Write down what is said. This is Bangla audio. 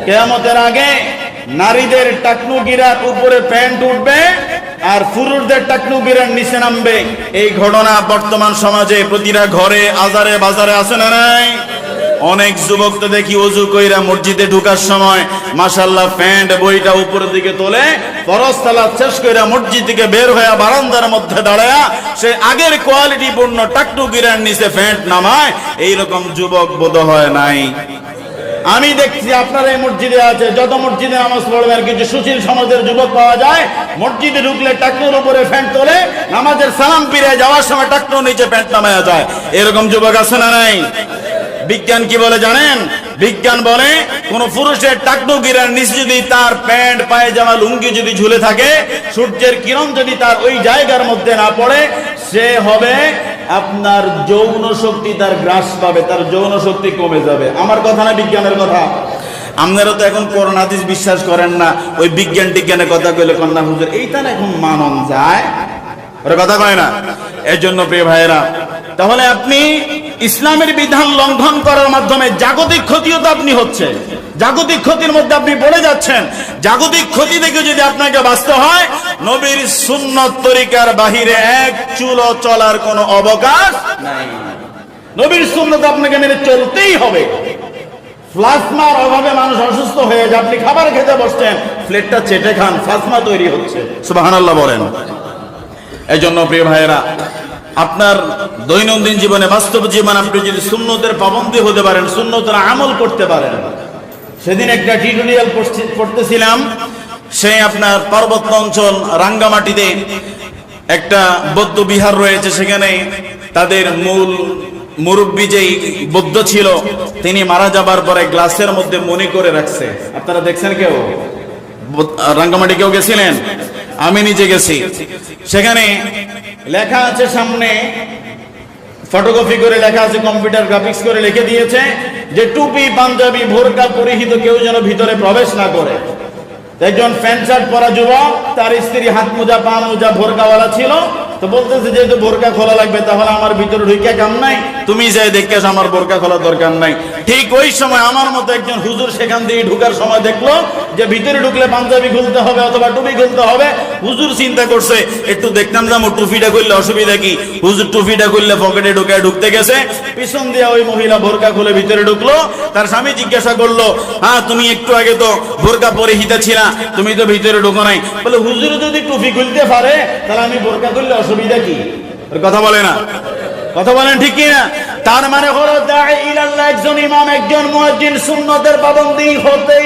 কিয়ামতের আগে নারীদের টাকনু গিরার উপরে প্যান্ট উঠবে আর পুরুষদের টাকনু গিরার নিচে নামবে। এই ঘটনা বর্তমান সমাজে প্রতিটা ঘরে, আজারে বাজারে আছে না নাই? অনেক যুবক তো দেখি ওযু কইরা মসজিদে ঢোকার সময় মাশাআল্লাহ প্যান্ট বইটা উপরের দিকে তোলে, ফরজ সালাত শেষ কইরা মসজিদ থেকে বের হয়ে বারান্দার মধ্যে দাঁড়ায়া সে আগের কোয়ালিটি পূর্ণ টাকনু গিরার নিচে প্যান্ট নামায়। এইরকম যুবক বোধহয় নাই। আমি দেখছি আপনার এই মসজিদে আছে, যত মসজিদে নামাজ পড়বেন কিছু সুশীল সমাজের যুবক পাওয়া যায়, মসজিদে ঢুকলে টাকনুর উপরে প্যান্ট তোলে, নামাজের সালাম ফিরে যাওয়ার সময় টাকনুর নিচে প্যান্ট নামায়া যায়। এরকম যুবক আছে না নাই? বিজ্ঞান কি বলে জানেন? বিজ্ঞান বলে কোন পুরুষের টাকনু গিরার নিচে যদি তার প্যান্ট, পায়জামা, লুঙ্গি যদি ঝুলে থাকে, সূর্যের কিরণ যদি তার ওই জায়গার মধ্যে না পড়ে, সে হবে আপনার যৌন শক্তি তার গ্রাস পাবে, তার যৌন শক্তি কমে যাবে। আমার কথা না, বিজ্ঞানের কথা। আপনারা তো এখন কোরআন হাদিস বিশ্বাস করেন না, ওই বিজ্ঞান টিজ্ঞানের কথা কইলে কন্যা হুজুর এইটা না এখন মানন যায়, ওর কথা কয় না। এর জন্য প্রিয় ভাইয়েরা, তাহলে আপনি ইসলামের বিধান লঙ্ঘন করার মাধ্যমে জাগতিক ক্ষতিও তো আপনি হচ্ছে, জাগতিক ক্ষতির মধ্যে আপনি পড়ে যাচ্ছেন। জাগতিক ক্ষতি থেকে যদি আপনাকে বাঁচতে হয়, নবীর সুন্নত তরিকার বাহিরে এক চুলো চলার কোনো অবকাশ নাই। নবীর সুন্নত আপনাকে মেনে চলতেই হবে। প্লাজমার অভাবে মানুষ অসুস্থ হয়ে যায়, আপনি খাবার খেতে বসছেন, প্লেটটা চেটে খান, প্লাজমা তৈরি হচ্ছে। সুবহানাল্লাহ বলেন। এই জন্য প্রিয় ভাইয়েরা, আপনার দৈনন্দিন জীবনে, বাস্তব জীবনে আপনি যদি সুন্নতের পাবন্দী হতে পারেন, সুন্নতের আমল করতে পারেন। সেদিন একটা টিউটোরিয়াল পড়তেছিলাম, সেই আপনার পার্বত্য অঞ্চল রাঙ্গামাটিতে একটা বৌদ্ধ বিহার রয়েছে। সেখানে তাদের মূল মুরব্বী যেই বৌদ্ধ ছিল, তিনি মারা যাবার পরে গ্লাসের মধ্যে মনি করে রাখছে। আপনারা দেখছেন কেউ? রাঙ্গামাটি কেউ গেছিলেন? আমি নিজে গেছি। সেখানে লেখা আছে, সামনে ফটোকপি করে লেখা আছে, কম্পিউটার গ্রাফিক্স করে লিখে দিয়েছে যে টুপি, পাঞ্জাবি, বোরকা পরিহিত কেউ যেন ভিতরে প্রবেশ না করে। একজন প্যান্ট শার্ট পরা যুবক, তার স্ত্রী হাত মোজা, পা মোজা, বোরকাওয়ালা ছিল, তো বলতেছে যেহেতু বোরকা খোলা লাগবে, তাহলে আমার ভিতরে ঢুকে কাম নাই, তুমি যাই দেখে আসো, আমার বোরকা খোলা দরকার নাই। ঠিক ওই সময় আমার মতো একজন হুজুর সেখান দিয়ে ঢুকার সময় দেখলো যে ভিতরে ঢুকলে পাঞ্জাবি খুলতে হবে অথবা টুপি খুলতে হবে। হুজুর চিন্তা করছে একটু দেখতাম যাবো টুপিটা করলে অসুবিধা কি। হুজুর টুপিটা করলে পকেটে ঢুকে ঢুকতে গেছে, পিছন দিয়ে ওই মহিলা বোরকা খুলে ভিতরে ঢুকলো। তার স্বামী জিজ্ঞাসা করলো, হ্যাঁ তুমি একটু আগে তো বোরকা পরিহিত ছিলা, তুমি তো ভিতরে ঢুকো নাই। বলে হুজুর যদি টুপি খুলতে পারে তাহলে আমি বোরকা করলে অসুবিধা কি? কথা বলে না, কথা বলেন ঠিক কি না? তার মানে হলো দাঈ ইলাল্লাহ, একজন ইমাম, একজন মুয়াজ্জিন সুন্নতের পাবন্দী হতে